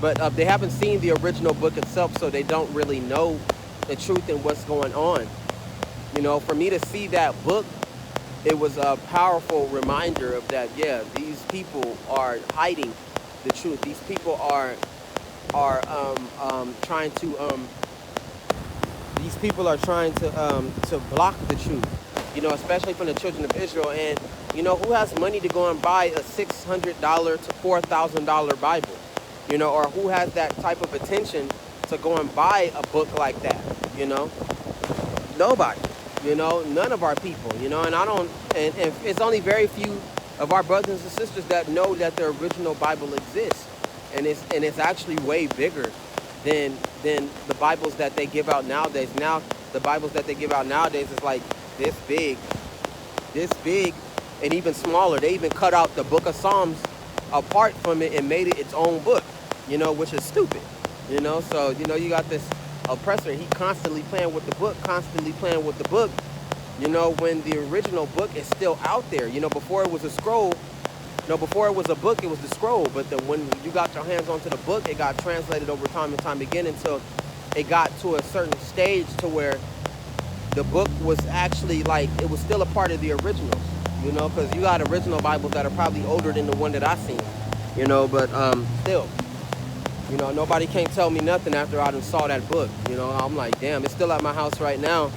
but they haven't seen the original book itself, so they don't really know the truth and what's going on. You know, for me to see that book, it was a powerful reminder of that. Yeah, these people are hiding the truth. These people are trying to these people are trying to block the truth. You know, especially from the children of Israel. And you know, who has money to go and buy a $600 to $4,000 Bible? You know, or who has that type of attention to go and buy a book like that? You know, nobody. You know, none of our people. You know, and I don't. And it's only very few of our brothers and sisters that know that the original Bible exists, and it's actually way bigger than the Bibles that they give out nowadays. Now, the Bibles that they give out nowadays is like this big, and even smaller. They even cut out the Book of Psalms apart from it and made it its own book. You know, which is stupid. You know, so you know you got this oppressor. He constantly playing with the book. You know, when the original book is still out there. You know, before it was a scroll. No, before it was a book, it was the scroll. But when you got your hands onto the book, it got translated over time and time again until it got to a certain stage to where the book was actually like, it was still a part of the originals. You know, because you got original Bibles that are probably older than the one that I seen. You know, but still. You know, nobody can't tell me nothing after I done saw that book. You know, I'm like, damn, it's still at my house right now.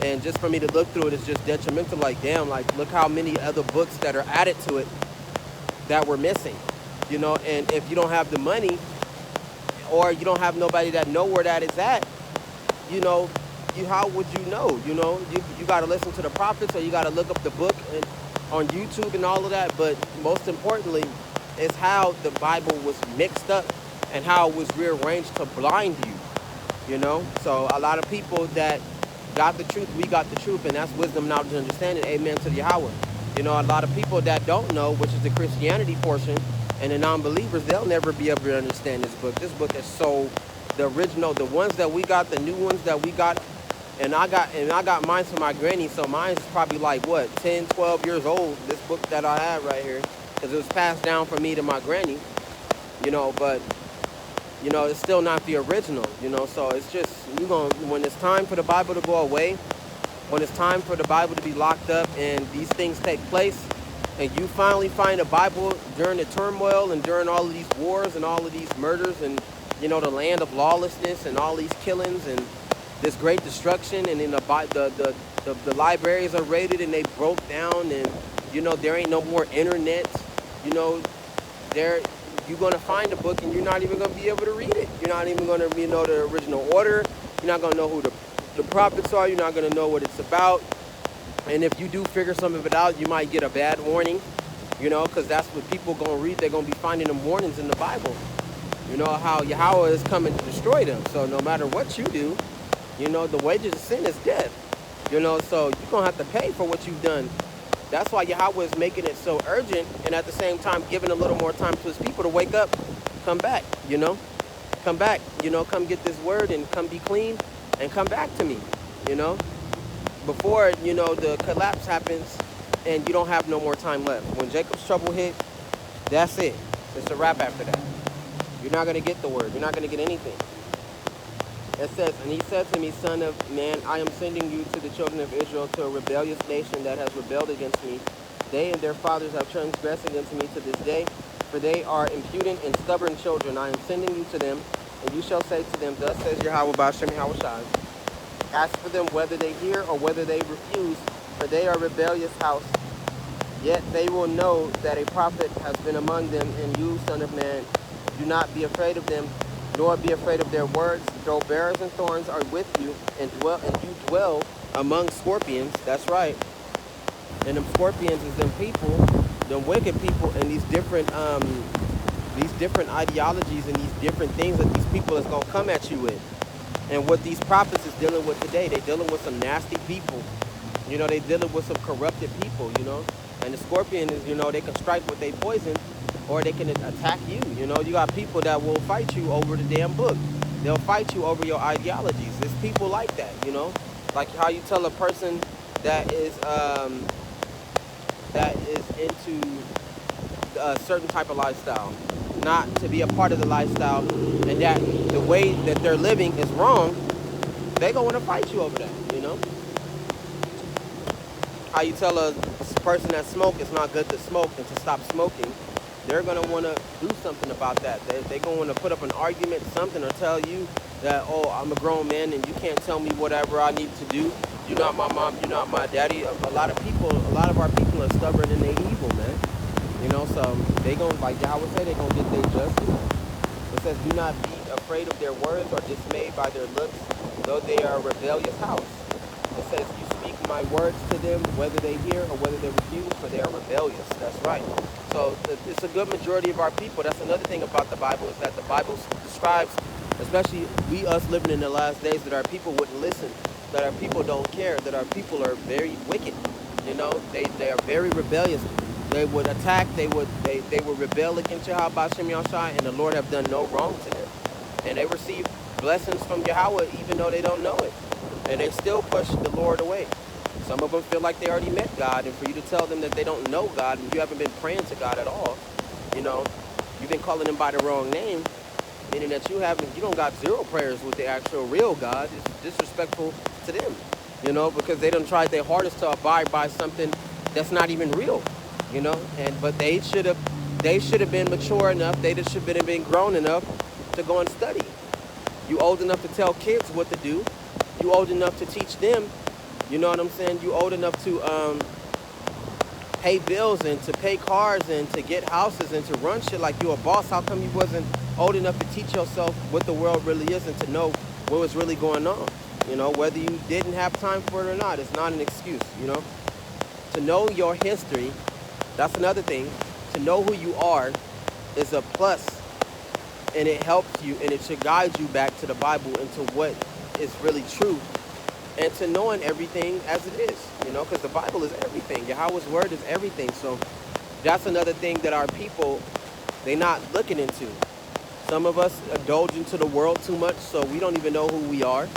And just for me to look through it is just detrimental. Like, damn, like, look how many other books that are added to it that we're missing. You know, and if you don't have the money or you don't have nobody that know where that is at, you know, how would you know? You know, you got to listen to the prophets, or you got to look up the book and on YouTube and all of that. But most importantly is how the Bible was mixed up and how it was rearranged to blind you, you know? So a lot of people that got the truth, we got the truth, and that's wisdom, knowledge, and understanding. Amen to Yahweh. You know, a lot of people that don't know, which is the Christianity portion, and the non-believers, they'll never be able to understand this book. This book is so, the original, the ones that we got, the new ones that we got, and I got mine from my granny, so mine is probably like, what, 10, 12 years old, this book that I have right here, because it was passed down from me to my granny, you know, but you know, it's still not the original, you know, so it's just, when it's time for the Bible to go away, when it's time for the Bible to be locked up and these things take place, and you finally find a Bible during the turmoil and during all of these wars and all of these murders and, you know, the land of lawlessness and all these killings and this great destruction, and then the libraries are raided and they broke down, and, you know, there ain't no more internet, you know, you're going to find a book and you're not even going to be able to read it. You're not even going to know the original order. You're not going to know who the prophets are. You're not going to know what it's about. And if you do figure some of it out, you might get a bad warning, you know, because that's what people going to read. They're going to be finding them warnings in the Bible. You know, how Yahweh is coming to destroy them. So no matter what you do, you know, the wages of sin is death. You know, so you're going to have to pay for what you've done. That's why Yahweh is making it so urgent, and at the same time giving a little more time to his people to wake up, come back, you know, come back, you know, come get this word and come be clean and come back to me, you know, before, you know, the collapse happens and you don't have no more time left. When Jacob's trouble hit, that's it. It's a wrap after that. You're not going to get the word. You're not going to get anything. It says, and he said to me, Son of man, I am sending you to the children of Israel, to a rebellious nation that has rebelled against me. They and their fathers have transgressed against me to this day, for they are impudent and stubborn children. I am sending you to them, and you shall say to them, Thus says Yahweh B'Ashem Yahushai. Ask for them whether they hear or whether they refuse, for they are a rebellious house. Yet they will know that a prophet has been among them, and you, son of man, do not be afraid of them, nor be afraid of their words. Though bears and thorns are with you, and you dwell among scorpions. That's right. And them scorpions is them people, them wicked people, and these different ideologies and these different things that these people is gonna come at you with. And what these prophets is dealing with today, they dealing with some nasty people. You know, they dealing with some corrupted people, you know. And the scorpion is, you know, they can strike with their poison, or they can attack you. You know, you got people that will fight you over the damn book. They'll fight you over your ideologies. There's people like that, you know, like how you tell a person that is into a certain type of lifestyle. not to be a part of the lifestyle, and that the way that they're living is wrong, they gonna want to fight you over that. You know, how you tell a person that smoke it's not good to smoke and to stop smoking, they're gonna want to do something about that. They gonna want to put up an argument, something, or tell you that, oh, I'm a grown man and you can't tell me whatever I need to do. You're not my mom, you're not my daddy. A lot of our people are stubborn and they evil, man. You know, so they gonna, like Yahweh say, they gonna get their justice. It says, do not be afraid of their words or dismayed by their looks, though they are a rebellious house. It says, you speak my words to them, whether they hear or whether they refuse, for they are rebellious. That's right. So it's a good majority of our people. That's another thing about the Bible, is that the Bible describes, especially us living in the last days, that our people wouldn't listen, that our people don't care, that our people are very wicked. You know, they are very rebellious. They would attack, they would rebel against Yahweh Shem Yahshai, and the Lord have done no wrong to them. And they receive blessings from Yahweh even though they don't know it. And they still push the Lord away. Some of them feel like they already met God, and for you to tell them that they don't know God and you haven't been praying to God at all, you know, you've been calling him by the wrong name, meaning that you don't got zero prayers with the actual real God. It's disrespectful to them, you know, because they done tried their hardest to abide by something that's not even real, you know. But they should have been mature enough, they should have been grown enough to go and study. You old enough to tell kids what to do. You old enough to teach them, you know what I'm saying? You old enough to pay bills and to pay cars and to get houses and to run shit like you a boss. How come you wasn't old enough to teach yourself what the world really is and to know what was really going on? You know, whether you didn't have time for it or not, it's not an excuse, you know? To know your history, that's another thing. To know who you are is a plus, and it helps you, and it should guide you back to the Bible and to what is really true, and to knowing everything as it is, you know, because the Bible is everything. Yahweh's word is everything. So that's another thing that our people, they not looking into. Some of us indulge into the world too much, so we don't even know who we are.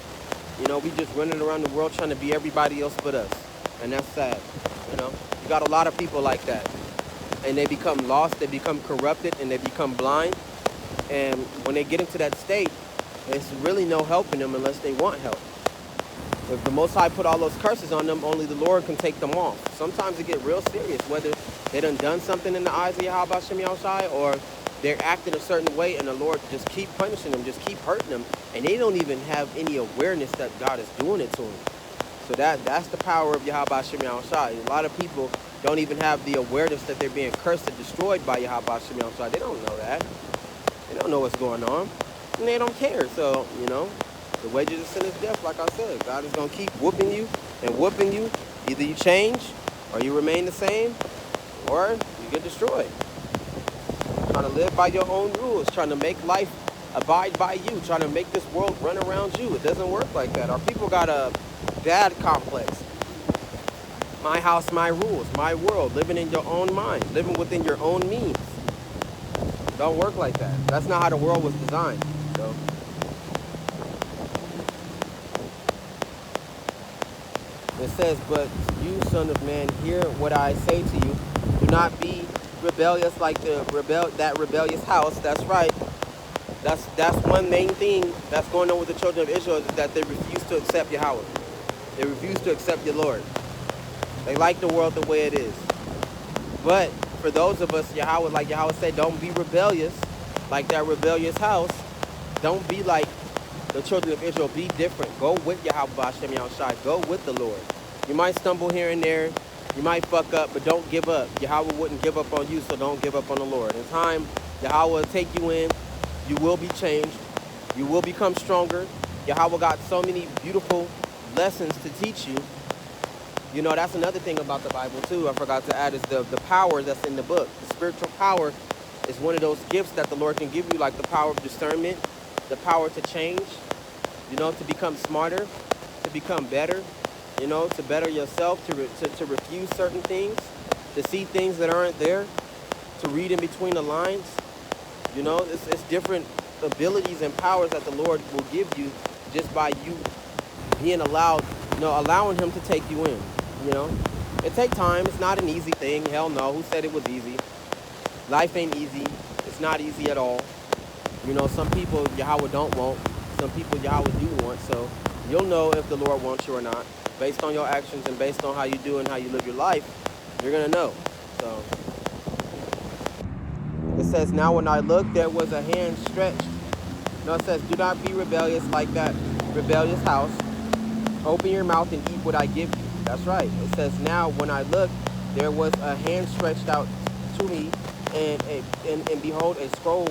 You know, we just running around the world trying to be everybody else but us, and that's sad. You know, you got a lot of people like that, and they become lost, they become corrupted, and they become blind. And when they get into that state, there's really no helping them unless they want help. If the Most High put all those curses on them, only the Lord can take them off. Sometimes it get real serious, whether they done something in the eyes of Yahweh Shem Yahshai, or they're acting a certain way and the Lord just keep punishing them, just keep hurting them, and they don't even have any awareness that God is doing it to them. So that's the power of Yahweh Shem Yahshai. A lot of people don't even have the awareness that they're being cursed and destroyed by Yahweh Shem Yahshai. They don't know that. They don't know what's going on, and they don't care. So, you know, the wages of sin is death, like I said. God is going to keep whooping you and whooping you. Either you change, or you remain the same, or you get destroyed. Trying to live by your own rules, trying to make life abide by you, trying to make this world run around you. It doesn't work like that. Our people got a bad complex. My house, my rules, my world, living in your own mind, living within your own means. Don't work like that. That's not how the world was designed. So. It says, but you, son of man, hear what I say to you. Do not be rebellious like that rebellious house. That's right. That's one main thing that's going on with the children of Israel, is that they refuse to accept Yahweh. They refuse to accept your Lord. They like the world the way it is. But for those of us, Yahweh, like Yahweh said, don't be rebellious like that rebellious house. Don't be like the children of Israel. Be different. Go with Yahweh Hashem Yahushai. Go with the Lord. You might stumble here and there. You might fuck up, but don't give up. Yahweh wouldn't give up on you, so don't give up on the Lord. In time, Yahweh will take you in. You will be changed. You will become stronger. Yahweh got so many beautiful lessons to teach you. You know, that's another thing about the Bible, too, I forgot to add, is the power that's in the book. The spiritual power is one of those gifts that the Lord can give you, like the power of discernment, the power to change, you know, to become smarter, to become better, you know, to better yourself, to refuse certain things, to see things that aren't there, to read in between the lines. You know, it's different abilities and powers that the Lord will give you just by you being allowed, you know, allowing him to take you in. You know, it takes time. It's not an easy thing. Hell no. Who said it was easy? Life ain't easy. It's not easy at all. You know, some people Yahweh don't want. Some people Yahweh do want. So you'll know if the Lord wants you or not. Based on your actions and based on how you do and how you live your life, you're going to know. So it says, now when I looked, there was a hand stretched. No, it says, do not be rebellious like that rebellious house. Open your mouth and eat what I give you. That's right. It says, now when I looked, there was a hand stretched out to me, and behold, a scroll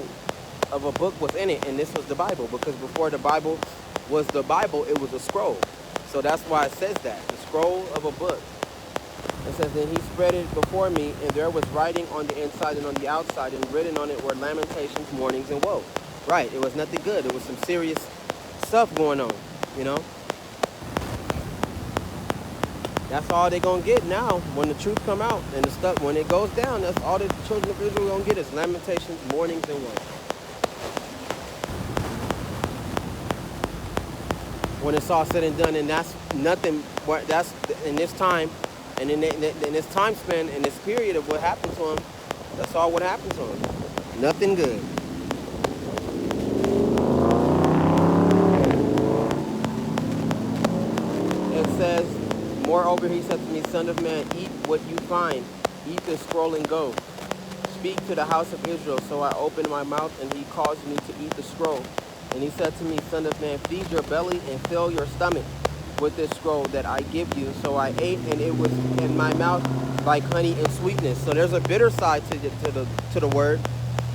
of a book was in it. And this was the Bible, because before the Bible was the Bible, it was a scroll. So that's why it says that, the scroll of a book. It says, then he spread it before me, and there was writing on the inside and on the outside, and written on it were lamentations, mournings, and woe. Right, it was nothing good. It was some serious stuff going on, you know. That's all they're going to get now when the truth come out. And the stuff, when it goes down, that's all the children of Israel are going to get is lamentations, mournings, and woe. When it's all said and done, and that's nothing, that's in this time, and in this time span, in this period of what happened to him, that's all what happened to him. Nothing good. It says, moreover, he said to me, son of man, eat what you find. Eat this scroll and go. Speak to the house of Israel. So I opened my mouth, and he caused me to eat the scroll. And he said to me, son of man, feed your belly and fill your stomach with this scroll that I give you. So I ate, and it was in my mouth like honey and sweetness. So there's a bitter side to the word,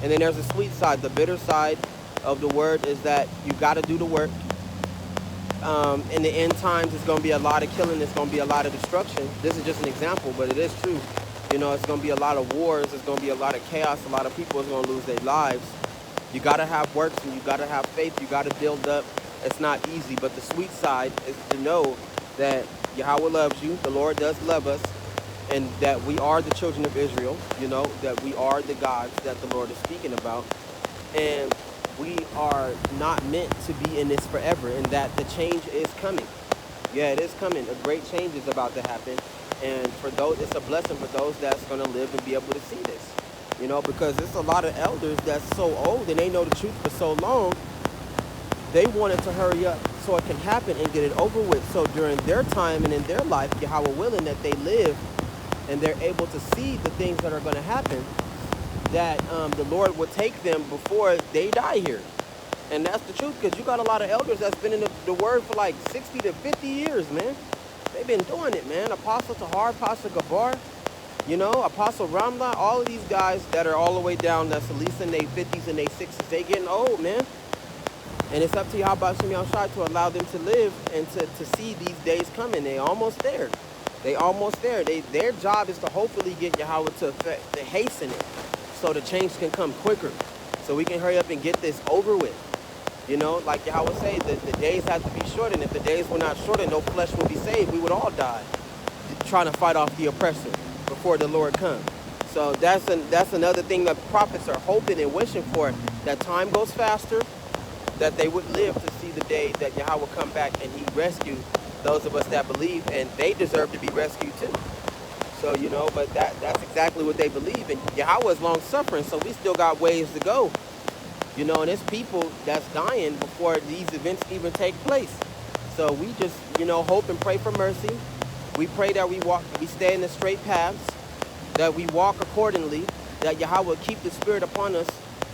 and then there's a sweet side. The bitter side of the word is that you got to do the work. In the end times, it's going to be a lot of killing. It's going to be a lot of destruction. This is just an example, but it is true. You know, it's going to be a lot of wars. It's going to be a lot of chaos. A lot of people are going to lose their lives. You got to have works, and you got to have faith. You got to build up. It's not easy, but the sweet side is to know that Yahweh loves you. The Lord does love us, and that we are the children of Israel. You know, that we are the gods that the Lord is speaking about. And we are not meant to be in this forever, and that the change is coming. Yeah, it is coming. A great change is about to happen. And for those, it's a blessing for those that's going to live and be able to see this. You know, because there's a lot of elders that's so old and they know the truth for so long, they wanted to hurry up so it can happen and get it over with. So during their time and in their life, Yahweh willing, that they live and they're able to see the things that are going to happen, that the Lord would take them before they die here. And that's the truth, because you got a lot of elders that's been in the word for like 60 to 50 years, man. They've been doing it, man. Apostle Tahar, Apostle Gabar, you know, Apostle Ramla, all of these guys that are all the way down, that's at least in their 50s and their 60s, they getting old, man. And it's up to Yahweh Shem Yahushua to allow them to live and to see these days coming. They almost there. They almost there. Their job is to hopefully get Yahweh to hasten it so the change can come quicker. So we can hurry up and get this over with. You know, like Yahweh say, the days have to be shortened. If the days were not shortened, no flesh would be saved. We would all die trying to fight off the oppressor before the Lord comes. So that's another thing that prophets are hoping and wishing for, that time goes faster, that they would live to see the day that Yahweh will come back and he rescue those of us that believe, and they deserve to be rescued too. So, you know, but that's exactly what they believe. And Yahweh is long suffering, so we still got ways to go. You know, and there's people that's dying before these events even take place. So we just, you know, hope and pray for mercy. We pray that we stay in the straight paths, that we walk accordingly, that Yahweh will keep the spirit upon us,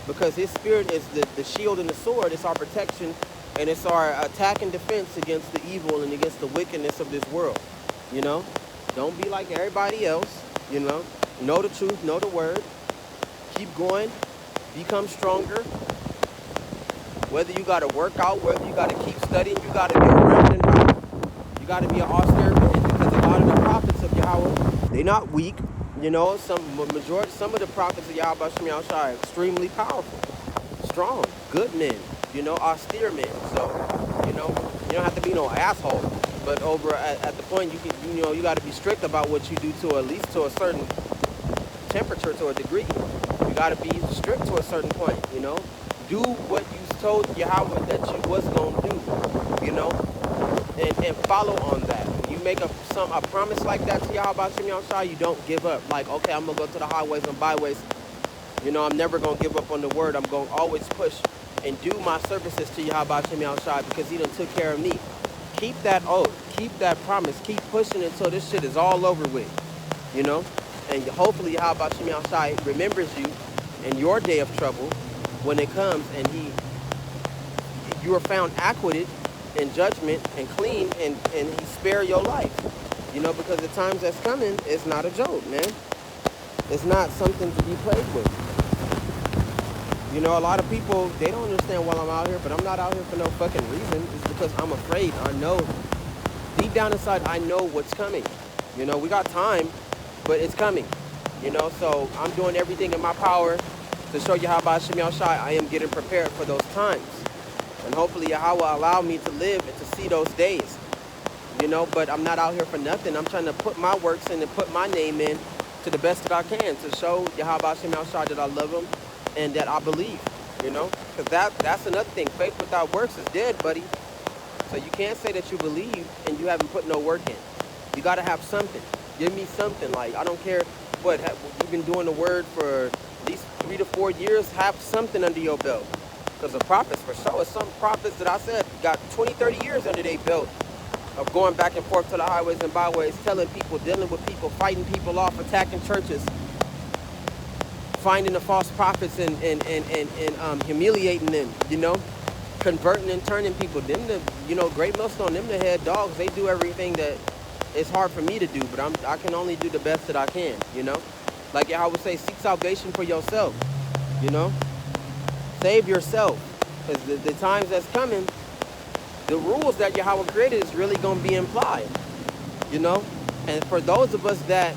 because his spirit is the shield and the sword. It's our protection, and it's our attack and defense against the evil and against the wickedness of this world. You know, don't be like everybody else. You know the truth, know the word, keep going, become stronger. Whether you got to work out, whether you got to keep studying, you got to be around and right. You got to be an austere man, because a lot of the prophets of Yahweh, they're not weak. You know, some of the prophets of Yahweh Shem Yahushua are extremely powerful, strong, good men, you know, austere men. So, you know, you don't have to be no asshole. But over at the point, you got to be strict about what you do, to at least to a certain temperature, to a degree. You got to be strict to a certain point, you know. Do what you told Yahweh that you was going to do, you know, and follow on that. When you make a promise like that to Yahweh Shem Yahushua, you don't give up. Like, okay, I'm going to go to the highways and byways You know, I'm never going to give up on the word. I'm going to always push and do my services to Yahweh Shem Yahushai because he done took care of me. Keep that oath. Keep that promise. Keep pushing until this shit is all over with. You know? And hopefully Yahweh Shem Yahushai remembers you in your day of trouble when it comes and you are found acquitted in judgment and clean and he spare your life. You know, because the times that's coming, it's not a joke, man. It's not something to be played with. You know, a lot of people, they don't understand why I'm out here, but I'm not out here for no fucking reason. It's because I'm afraid. I know, deep down inside, I know what's coming. You know, we got time, but it's coming. You know, so I'm doing everything in my power to show you how by Shem Yahushai I am getting prepared for those times. And hopefully Yahweh allow me to live and to see those days. You know, but I'm not out here for nothing. I'm trying to put my works in and put my name in to the best that I can to show Yahweh Shem Yahushai that I love him and that I believe, you know. Because that's another thing. Faith without works is dead, buddy. So you can't say that you believe and you haven't put no work in. You got to have something. Give me something. Like, I don't care what, you've been doing the word for at least 3 to 4 years. Have something under your belt. Because the prophets, for sure, some prophets that I said got 20, 30 years under their belt of going back and forth to the highways and byways, telling people, dealing with people, fighting people off, attacking churches, finding the false prophets and humiliating them, you know, converting and turning people. Them the, you know, Great Millstone, them the head dogs. They do everything that it's hard for me to do, but I can only do the best that I can, you know. Like I would say, seek salvation for yourself, you know. Save yourself, because the times that's coming, the rules that Yahweh created is really going to be implied, you know. And for those of us that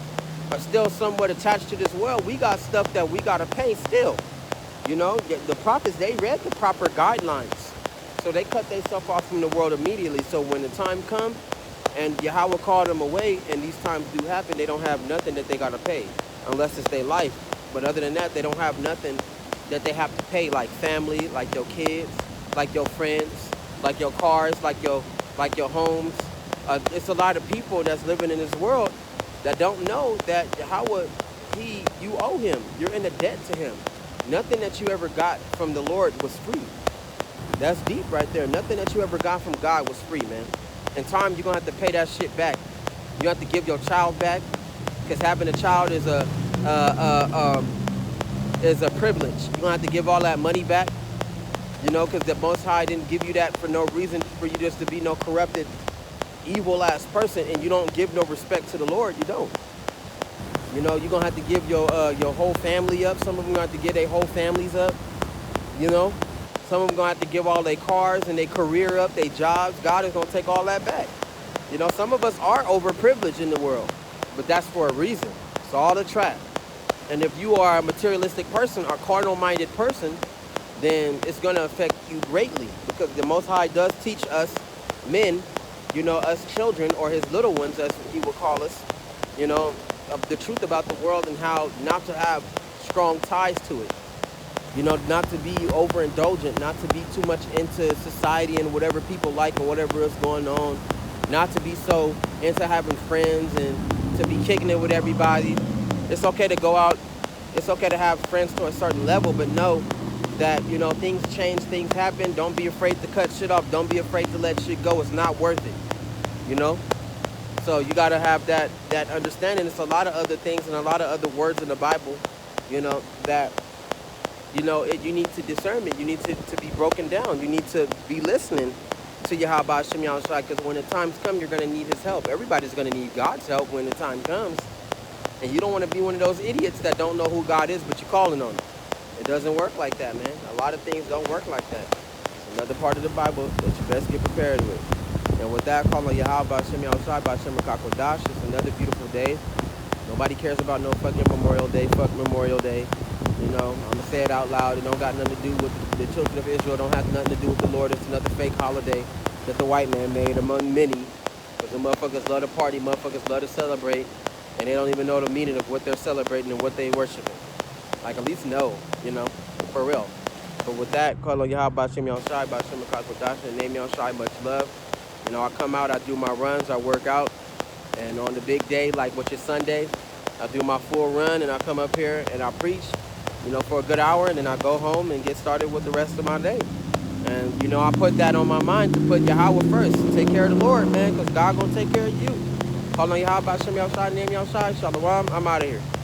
are still somewhat attached to this world, we got stuff that we got to pay still, you know. The prophets, they read the proper guidelines, so they cut themselves off from the world immediately. So when the time comes and Yahweh called them away, and these times do happen, they don't have nothing that they got to pay, unless it's their life. But other than that, they don't have nothing that they have to pay, like family, like your kids, like your friends, like your cars, like your homes. It's a lot of people that's living in this world that don't know that Yahweh, you owe him. You're in a debt to him. Nothing that you ever got from the Lord was free. That's deep right there. Nothing that you ever got from God was free, man. In time, you're going to have to pay that shit back. You have to give your child back, because having a child is a privilege. You're going to have to give all that money back, you know, because the Most High didn't give you that for no reason for you just to be no corrupted, evil-ass person, and you don't give no respect to the Lord. You don't. You know, you're going to have to give your whole family up. Some of them going to have to give their whole families up, you know. Some of them going to have to give all their cars and their career up, their jobs. God is going to take all that back. You know, some of us are overprivileged in the world, but that's for a reason. It's all a trap. And if you are a materialistic person or carnal-minded person, then it's going to affect you greatly, because the Most High does teach us men, you know, us children, or his little ones, as he will call us, you know, of the truth about the world and how not to have strong ties to it. You know, not to be overindulgent, not to be too much into society and whatever people like and whatever is going on. Not to be so into having friends and to be kicking it with everybody. It's okay to go out. It's okay to have friends to a certain level, but know that, you know, things change, things happen. Don't be afraid to cut shit off. Don't be afraid to let shit go. It's not worth it, you know? So you got to have that understanding. It's a lot of other things and a lot of other words in the Bible, you know, that, you know, you need to discernment. You need to be broken down. You need to be listening to Yahweh Shem Yahushai, because when the times come, you're going to need his help. Everybody's going to need God's help when the time comes. And you don't want to be one of those idiots that don't know who God is, but you're calling on him. It doesn't work like that, man. A lot of things don't work like that. It's another part of the Bible that you best get prepared with. And with that, call on Yahweh Shem Yahushai by Shem HaKakodash. It's another beautiful day. Nobody cares about no fucking Memorial Day. Fuck Memorial Day. You know, I'm going to say it out loud. It don't got nothing to do with the children of Israel. Don't have nothing to do with the Lord. It's another fake holiday that the white man made among many. Because the motherfuckers love to party. Motherfuckers love to celebrate. And they don't even know the meaning of what they're celebrating and what they worshiping. Like, at least know, you know, for real. But with that, call on Yahweh Shem Yahushai, by Shem HaKakodash, and name Yahushai, much love. You know, I come out, I do my runs, I work out. And on the big day, like which is Sunday, I do my full run and I come up here and I preach. for a good hour, and then I go home and get started with the rest of my day. And, I put that on my mind to put Yahweh first. Take care of the Lord, man, because God going to take care of you. Call on Yahweh, Shem Yahshai, name Yahshai, Shalom. I'm out of here.